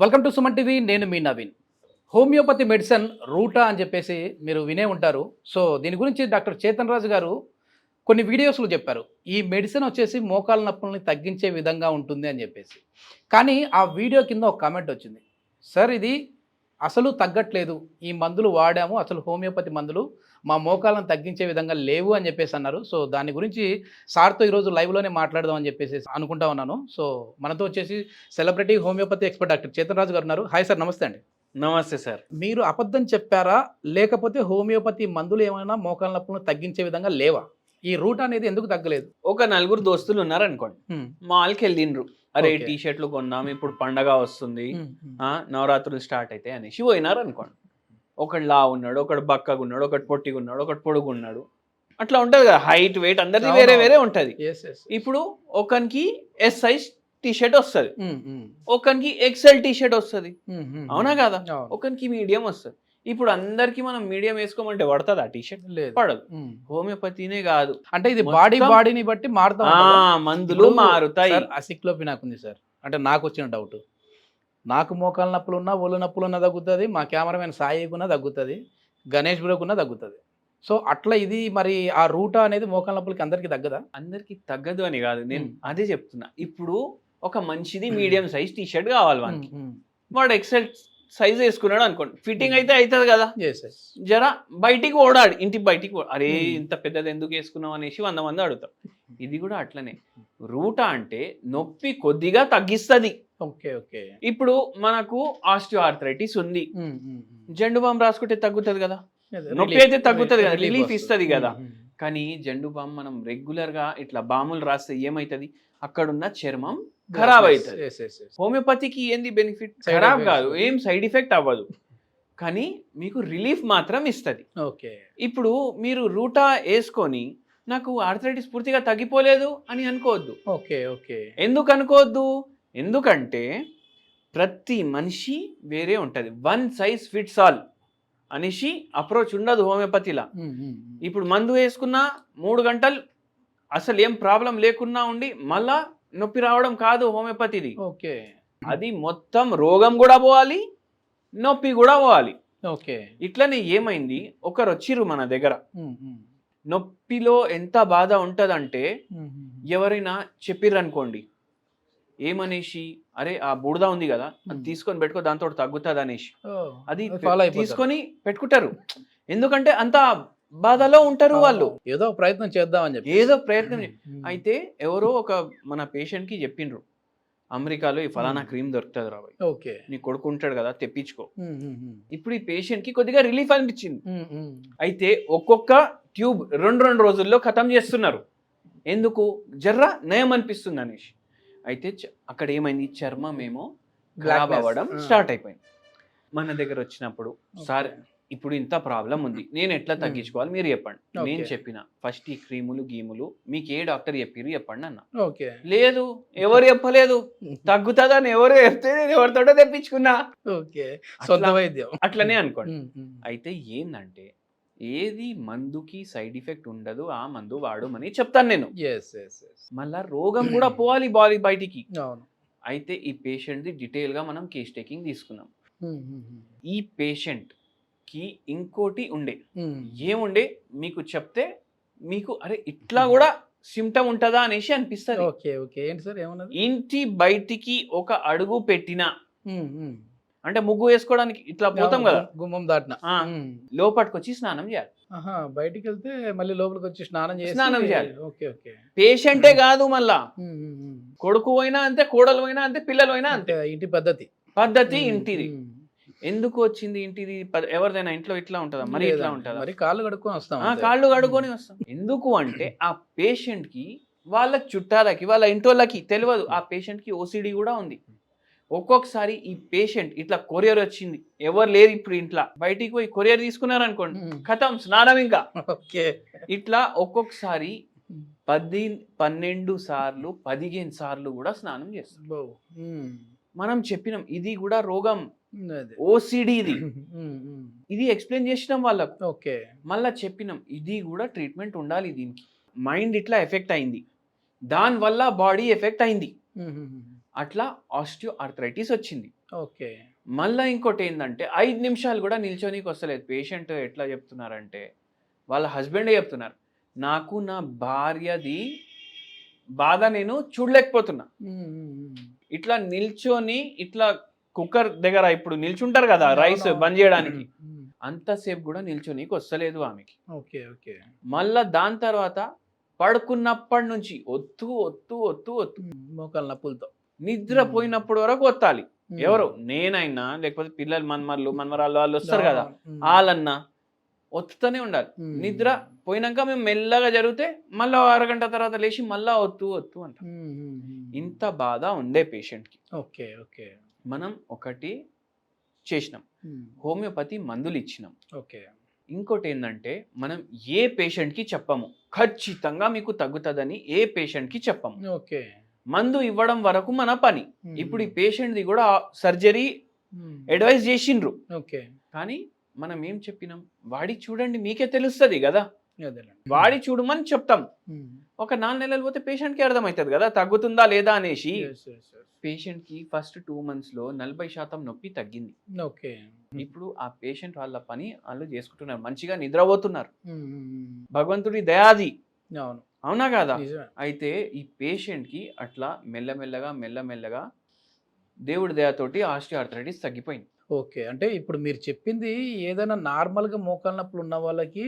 Welcome to Suman TV. నేను మీ Naveen. Homeopathy medicine రూటా అని చెప్పేసి మీరు వినే ఉంటారు. సో దీని గురించి డాక్టర్ చేతన్ రాజు గారు కొన్ని వీడియోస్లో చెప్పారు. ఈ మెడిసిన్ వచ్చేసి మోకాల నొప్పుల్ని తగ్గించే విధంగా ఉంటుంది అని చెప్పేసి. కానీ ఆ వీడియో కింద ఒక కామెంట్ వచ్చింది, సార్ ఇది అసలు తగ్గట్లేదు, ఈ మందులు వాడాము, అసలు హోమియోపతి మందులు మా మోకాలను తగ్గించే విధంగా లేవు అని చెప్పేసి అన్నారు. సో దాని గురించి సార్తో ఈరోజు లైవ్లోనే మాట్లాడదాం అని చెప్పేసి అనుకుంటా ఉన్నాను. సో మనతో వచ్చేసి celebrity homeopathy expert doctor Chetan Raju garu ఉన్నారు. హాయ్ సార్, నమస్తే అండి. నమస్తే సార్. మీరు అబద్ధం చెప్పారా, లేకపోతే హోమియోపతి మందులు ఏమైనా మోకాల నొప్పులను తగ్గించే విధంగా లేవా? ఈ రూట్ అనేది ఎందుకు తగ్గలేదు? ఒక నలుగురు దోస్తులు ఉన్నారు అనుకోండి, మాల్కి వెళ్ళిండ్రు. అరే Okay. టీ షర్ట్లు కొన్నాం, ఇప్పుడు పండగ వస్తుంది, నవరాత్రులు స్టార్ట్ అయితే అనేసి పోయినారు అనుకోండి. ఒకడు లా ఉన్నాడు, ఒకడు బక్కగా ఉన్నాడు, ఒకటి పొట్టిగా ఉన్నాడు, ఒకటి పొడుగు ఉన్నాడు. అట్లా ఉంటది కదా, హైట్ వెయిట్ అందరిది వేరే వేరే ఉంటది. ఇప్పుడు ఒకనికి ఎస్ సైజ్ టీ షర్ట్ వస్తుంది, ఒకనికి ఎక్సెల్ టీ షర్ట్ వస్తుంది, అవునా కదా? ఒకనికి మీడియం వస్తుంది. ఇప్పుడు అందరికి మనం మీడియం వేసుకోమంటే పడుతుంది ఆ టీ షర్ట్? పడదు. హోమియోపతినే కాదు, అంటే ఇది బాడీని బట్టి మారుతా మందులు మారుతాయి. అసిక్లోపి నాకుంది సార్, అంటే నాకు వచ్చిన డౌట్. నాకు మోకాల నొప్పులు ఉన్నా, ఒళ్ళు నొప్పులు ఉన్నా తగ్గుతుంది, మా కెమెరామెన్ సాయికున్నా తగ్గుతుంది, గణేష్ బ్రోకున్నా తగ్గుతుంది. సో అట్లా ఇది మరి ఆ రూటా అనేది మోకాల నొప్పులకి అందరికి తగ్గదా? అందరికి తగ్గదు అని కాదు, నేను అదే చెప్తున్నా. ఇప్పుడు ఒక మంచిది మీడియం సైజ్ టీ షర్ట్ కావాలి వానికి, వాడు ఎక్సెల్ సైజ్ వేసుకున్నాడు అనుకోండి, ఫిట్టింగ్ అయితే అవుతుంది కదా. జర బయటికి ఓడాడు, ఇంటికి బయటికి అరే ఇంత పెద్దది ఎందుకు వేసుకున్నావు అనేసి 100 మంది అడుగుతారు. ఇది కూడా అట్లనే. రూటా అంటే నొప్పి కొద్దిగా తగ్గిస్తుంది. ఇప్పుడు మనకు ఆస్టియోఆర్థరైటిస్ ఉంది, జండు బామ్ రాసుకుంటే తగ్గుతుంది కదా, నొప్పి అయితే తగ్గుతుంది కదా, రిలీఫ్ ఇస్తుంది కదా. కానీ జండు బామ్ మనం రెగ్యులర్ గా ఇట్లా బాములు రాస్తే ఏమైతుంది, అక్కడున్న చర్మం ఖరాబ్ అవుతుంది. హోమియోపతికి ఏంది బెనిఫిట్? ఖరాబ్ కాదు, ఏం సైడ్ ఎఫెక్ట్ అవ్వదు, కానీ మీకు రిలీఫ్ మాత్రం ఇస్తుంది. ఇప్పుడు మీరు రూటా వేసుకొని నాకు ఆర్థరైటిస్ పూర్తిగా తగ్గిపోలేదు అని అనుకోవద్దు. ఎందుకు అనుకోవద్దు? ఎందుకంటే ప్రతి మనిషి వేరే ఉంటుంది, వన్ సైజ్ ఫిట్స్ ఆల్ అనేసి అప్రోచ్ ఉండదు హోమియోపతిలా. ఇప్పుడు మందు వేసుకున్నా 3 గంటలు అసలు ఏం ప్రాబ్లం లేకున్నా ఉండి మళ్ళా నొప్పి రావడం కాదు హోమియోపతిది. అది మొత్తం రోగం కూడా పోవాలి, నొప్పి కూడా పోవాలి. ఇట్లనే ఏమైంది, ఒకరు వచ్చిర్రు మన దగ్గర, నొప్పిలో ఎంత బాధ ఉంటదంటే ఎవరైనా చెప్పిర్రు అనుకోండి, ఏమనేసి, అరే ఆ బూడిద ఉంది కదా అది తీసుకొని పెట్టుకో దాంతో తగ్గుతుంది అనేసి, అది తీసుకొని పెట్టుకుంటారు. ఎందుకంటే అంత బాధలో ఉంటారు వాళ్ళు, ఏదో ప్రయత్నం చేద్దామని చెప్పి ఏదో ప్రయత్నం. అయితే ఎవరో ఒక మన పేషెంట్ కి చెప్పిండ్రు, అమెరికాలో ఈ ఫలానా క్రీమ్ దొరుకుతుంది రాబోయ్, నీ కొడుకు ఉంటాడు కదా తెప్పించుకో. ఇప్పుడు ఈ పేషెంట్ కి కొద్దిగా రిలీఫ్ అనిపించింది. అయితే ఒక్కొక్క ట్యూబ్ 2 రోజుల్లో ఖతం చేస్తున్నారు. ఎందుకు? జర్రా నయం అనిపిస్తుంది అనేసి. అయితే అక్కడ ఏమైంది, చర్మం ఏమో ఖరాబ్ అవ్వడం స్టార్ట్ అయిపోయింది. మన దగ్గర వచ్చినప్పుడు, సార్ ఇప్పుడు ఇంత ప్రాబ్లం ఉంది, నేను ఎట్లా తగ్గించుకోవాలి మీరు చెప్పండి. నేను చెప్పిన ఫస్ట్ ఈ క్రీములు గీములు మీకు ఏ డాక్టర్ చెప్పిరు చెప్పండి అన్న. లేదు, ఎవరు చెప్పలేదు, తగ్గుతుందని ఎవరు చెప్తే నేను ఎవరితోటో తెప్పించుకున్నా. అట్లనే అనుకోండి. అయితే ఏందంటే ఏది మందుకి సైడ్ ఎఫెక్ట్ ఉండదు ఆ మందు వాడమని చెప్తాను నేను. మళ్ళా రోగం కూడా పోవాలి బాడీ బయటికి. అయితే ఈ పేషెంట్ ది డీటెయిల్ గా మనం కేస్ టేకింగ్ తీసుకున్నాం. ఈ పేషెంట్ కి ఇంకోటి ఉండే, ఏముండే మీకు చెప్తే మీకు అరే ఇట్లా కూడా సిమ్టమ్ ఉంటుందా అనేసి అనిపిస్తుంది. ఇంటి బయటికి ఒక అడుగు పెట్టినా, అంటే ముగ్గు వేసుకోవడానికి ఇట్లా పోతాం కదా, గుమ్మం దాటిన లోపలికి వచ్చి స్నానం చేయాలి. బయటికి వెళ్తే మళ్ళీ లోపలికి వచ్చి స్నానం చేయాలి. పేషెంటే కాదు, మళ్ళా కొడుకు అయినా అంతే, కోడలు అయినా అంతే, పిల్లలు అయినా అంతే. ఇంటి పద్ధతి ఇంటిది. ఎందుకు వచ్చింది ఇంటిది? ఎవరిదైనా ఇంట్లో ఇట్లా ఉంటుందా? మరి ఇట్లా ఉంటుందా? మరి కాళ్ళు కడుక్కొని వస్తాం, కాళ్ళు కడుక్కొని వస్తాం. ఎందుకు అంటే ఆ పేషెంట్ కి వాళ్ళ చుట్టాలకి వాళ్ళ ఇంటోళ్ళకి తెలియదు ఆ పేషెంట్ కి ఓసిడి కూడా ఉంది. ఒక్కొక్కసారి ఈ పేషెంట్ ఇట్లా కొరియర్ వచ్చింది, ఎవరు లేరు ఇప్పుడు ఇంట్లో, బయటికి పోయి కొరియర్ తీసుకున్నారు అనుకోండి, ఖతం స్నానం ఇంకా. ఇట్లా ఒక్కొక్కసారి 10, 12 సార్లు 15 సార్లు కూడా స్నానం చేస్తాం. మనం చెప్పినాం ఇది కూడా రోగం, ఓసిడి ఇది ఎక్స్ప్లెయిన్ చేసినాం వాళ్ళకు. మళ్ళా చెప్పినాం ఇది కూడా ట్రీట్మెంట్ ఉండాలి దీనికి. మైండ్ ఇట్లా ఎఫెక్ట్ అయింది, దానివల్ల బాడీ ఎఫెక్ట్ అయింది, అట్లా ఆస్టియోఆర్థరైటిస్ వచ్చింది. ఓకే. మళ్ళీ ఇంకోటి ఏంటంటే 5 నిమిషాలు కూడా నిల్చోనీకి వస్తలేదు. పేషెంట్ ఎట్లా చెప్తున్నారంటే వాళ్ళ హస్బెండే చెప్తున్నారు, నాకు నా భార్యది బాధ నేను చూడలేకపోతున్నా. ఇట్లా నిల్చొని ఇట్లా కుక్కర్ దగ్గర ఇప్పుడు నిల్చుంటారు కదా రైస్ బంద్ చేయడానికి, అంతసేపు కూడా నిల్చొనీకి వస్తలేదు ఆమెకి. ఓకే. ఓకే. మళ్ళా దాని తర్వాత పడుకున్నప్పటి నుంచి ఒత్తు ఒత్తు ఒత్తు ఒత్తు మోకాళ్ళ నొప్పులతో నిద్రపోయినప్పటి వరకు ఒత్తాలి. ఎవరు, నేనైనా లేకపోతే పిల్లలు మన్మరాళ్ళు వాళ్ళు వస్తారు కదా, వాళ్ళన్నా ఒత్తుతూనే ఉండాలి. నిద్ర పోయినాక మేము మెల్లగా జరిగితే మళ్ళీ అరగంట తర్వాత లేచి మళ్ళా ఒత్తు ఒత్తు అంట. ఇంత బాధ ఉండే పేషెంట్కి. ఓకే. ఓకే. మనం ఒకటి చేసినాం, హోమియోపతి మందులు ఇచ్చినాం. ఓకే. ఇంకోటి ఏంటంటే మనం ఏ పేషెంట్కి చెప్పము ఖచ్చితంగా మీకు తగ్గుతుందని, ఏ పేషెంట్కి చెప్పము. ఓకే. మందు ఇవ్వడం వరకు మన పని. ఇప్పుడు ఈ పేషెంట్ది కూడా సర్జరీ అడ్వైస్ చేసిండ్రు. ఓకే. కానీ మనం ఏం చెప్పినాం, వాడి చూడండి మీకే తెలుస్తుంది కదా, వాడి చూడమని చెప్తాం. ఒక 4 నెలలు పోతే పేషెంట్కి అర్థమవుతుంది కదా తగ్గుతుందా లేదా అనేసి. పేషెంట్కి ఫస్ట్ 2 monthsలో 40% నొప్పి తగ్గింది. ఓకే. ఇప్పుడు ఆ పేషెంట్ వాళ్ళ పని వాళ్ళు చేసుకుంటున్నారు, మంచిగా నిద్రపోతున్నారు. భగవంతుడి దయాది. అవునా కాదా? అయితే ఈ పేషెంట్కి అట్లా మెల్లమెల్లగా దేవుడి దయతోటి ఆస్టియోఆర్థరైటిస్ తగ్గిపోయింది. ఓకే. అంటే ఇప్పుడు మీరు చెప్పింది ఏదైనా నార్మల్గా మోకాళ్ళ నొప్పులు ఉన్న వాళ్ళకి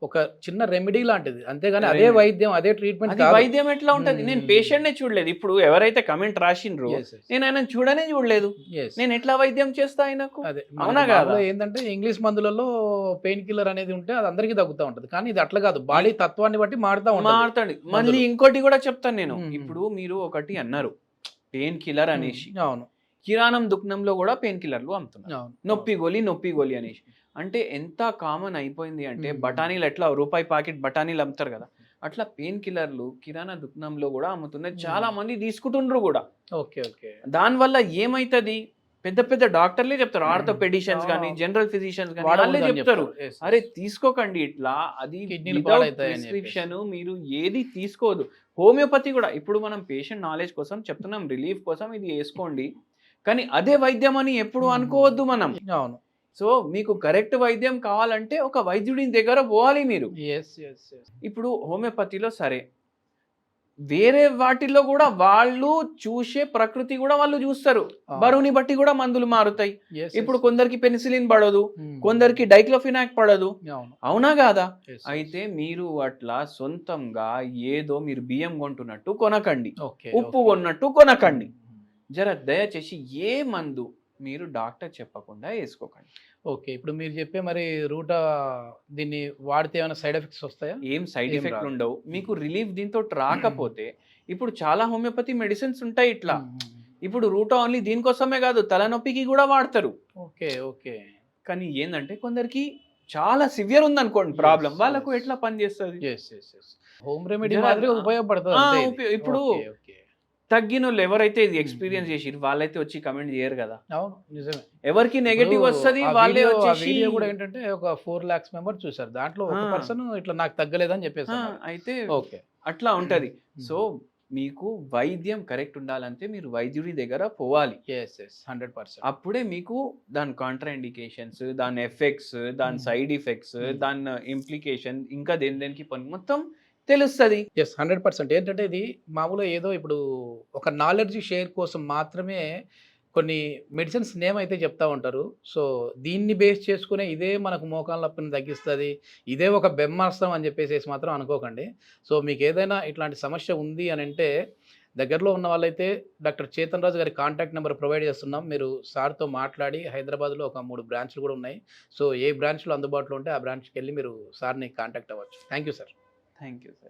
ఒక చిన్న రెమెడీ లాంటిది, అంతేగాని అదే వైద్యం అదే ట్రీట్మెంట్. వైద్యం ఎట్లా ఉంటది, నేను పేషెంట్ నే చూడలేదు. ఇప్పుడు ఎవరైతే కమెంట్ రాసిండ్రో నేను ఆయన చూడలేదు, నేను ఎట్లా వైద్యం చేస్తా ఆయనకు? అవునా కాదా? ఏంటంటే ఇంగ్లీష్ మందులలో పెయిన్ కిల్లర్ అనేది ఉంటే అది అందరికీ తగ్గుతూ ఉంటది, కానీ ఇది అట్లా కాదు, బాడీ తత్వాన్ని బట్టి మారుతాడు. మళ్ళీ ఇంకోటి కూడా చెప్తాను నేను. ఇప్పుడు మీరు ఒకటి అన్నారు పెయిన్ కిల్లర్ అనేసి. అవును. కిరాణం దుకాణంలో కూడా పెయిన్ కిల్లర్లు అమ్ముతున్నారు, నొప్పి గోలి అనేసి. అంటే ఎంత కామన్ అయిపోయింది అంటే బఠానీలు ఎట్లా రూపాయి ప్యాకెట్ బఠానీలు అమ్ముతారు కదా, అట్లా పెయిన్ కిల్లర్లు కిరాణా దుకాణంలో కూడా అమ్ముతున్నాయి, చాలా మంది తీసుకుంటుండ్రు కూడా. ఓకే. ఓకే. దానివల్ల ఏమైతుంది, పెద్ద డాక్టర్లే చెప్తారు, ఆర్థోపెడిషియన్స్ కానీ జనరల్ ఫిజిషియన్స్ కానీ వాళ్ళే చెప్తారు, అరే తీసుకోకండి ఇట్లా, అది ప్రిస్క్రిప్షన్ మీరు ఏది తీసుకోదు. హోమియోపతి కూడా ఇప్పుడు మనం పేషెంట్ నాలెడ్జ్ కోసం చెప్తున్నాం, రిలీఫ్ కోసం ఇది వేసుకోండి, కానీ అదే వైద్యం అని ఎప్పుడు అనుకోవద్దు మనం. అవును. సో మీకు కరెక్ట్ వైద్యం కావాలంటే ఒక వైద్యుడి దగ్గర పోవాలి మీరు. ఇప్పుడు హోమియోపతిలో సరే, వేరే వాటిల్లో కూడా వాళ్ళు చూసే ప్రకృతి కూడా వాళ్ళు చూస్తారు, బరువుని బట్టి కూడా మందులు మారుతాయి. ఇప్పుడు కొందరికి పెనిసిలిన్ పడదు, కొందరికి డైక్లోఫినాక్ పడదు, అవునా కాదా? అయితే మీరు అట్లా సొంతంగా ఏదో మీరు బియ్యం కొంటున్నట్టు కొనకండి, ఉప్పు కొన్నట్టు కొనకండి. జర దయచేసి ఏ మందు మీరు డాక్టర్ చెప్పకుండా వేసుకోకండి. ఓకే. ఇప్పుడు మీరు చెప్పే మరి రూటా దీన్ని వాడితే ఏమైనా సైడ్ ఎఫెక్ట్స్ వస్తాయా? ఏం సైడ్ ఎఫెక్ట్ ఉండవు. మీకు రిలీఫ్ దీంతో రాకపోతే ఇప్పుడు చాలా హోమియోపతి మెడిసిన్స్ ఉంటాయి ఇట్లా. ఇప్పుడు రూటా ఓన్లీ దీనికోసమే కాదు, తలనొప్పికి కూడా వాడతారు. ఓకే. ఓకే. కానీ ఏంటంటే కొందరికి చాలా సివియర్ ఉంది అనుకోండి ప్రాబ్లం, వాళ్ళకు ఎట్లా పని చేస్తుంది? హోమ్ రెమెడీ మాదిరిగా ఉపయోగపడుతుంది. ఇప్పుడు తగ్గిన వాళ్ళు ఎవరైతే ఇది ఎక్స్పీరియన్స్ చేసి వాళ్ళైతే వచ్చి కమెంట్ చేయరు కదా. అవును, నిజమే. ఎవరికి నెగటివ్ వస్తుంది వాళ్ళే వచ్చేసి. వీడియో కూడా ఏంటంటే ఒక 4 lakhs మెంబర్ చూసారు, దాంట్లో ఒక పర్సన్ ఇట్లా నాకు తగ్గలేదని చెప్పేసి. అయితే ఓకే అట్లా ఉంటది. సో మీకు వైద్యం కరెక్ట్ ఉండాలంటే మీరు వైద్యుడి దగ్గర పోవాలి. 100%. అప్పుడే మీకు దాని కాంట్రా ఇండికేషన్స్, దాని ఎఫెక్ట్స్, దాని సైడ్ ఎఫెక్ట్స్, దాని ఇంప్లికేషన్, ఇంకా దేనికి పని మొత్తం తెలుస్తుంది. 100%. ఏంటంటే ఇది మామూలుగా ఏదో ఇప్పుడు ఒక నాలెడ్జ్ షేర్ కోసం మాత్రమే కొన్ని మెడిసిన్స్ నేమ్ అయితే చెప్తా ఉంటారు. సో దీన్ని బేస్ చేసుకునే ఇదే మనకు మోకాళ్ళ నొప్పిని తగ్గిస్తుంది, ఇదే ఒక బ్రహ్మాస్త్రం అని చెప్పేసి మాత్రం అనుకోకండి. సో మీకు ఏదైనా ఇట్లాంటి సమస్య ఉంది అని అంటే దగ్గరలో ఉన్న వాళ్ళైతే డాక్టర్ చేతన్ రాజు గారి కాంటాక్ట్ నెంబర్ ప్రొవైడ్ చేస్తున్నాం. మీరు సార్తో మాట్లాడి, హైదరాబాద్లో ఒక 3 బ్రాంచ్లు కూడా ఉన్నాయి. సో ఏ బ్రాంచ్లో అందుబాటులో ఉంటే ఆ బ్రాంచ్కి వెళ్ళి మీరు సార్ని కాంటాక్ట్ అవ్వచ్చు. Thank you sir. Thank you, sir.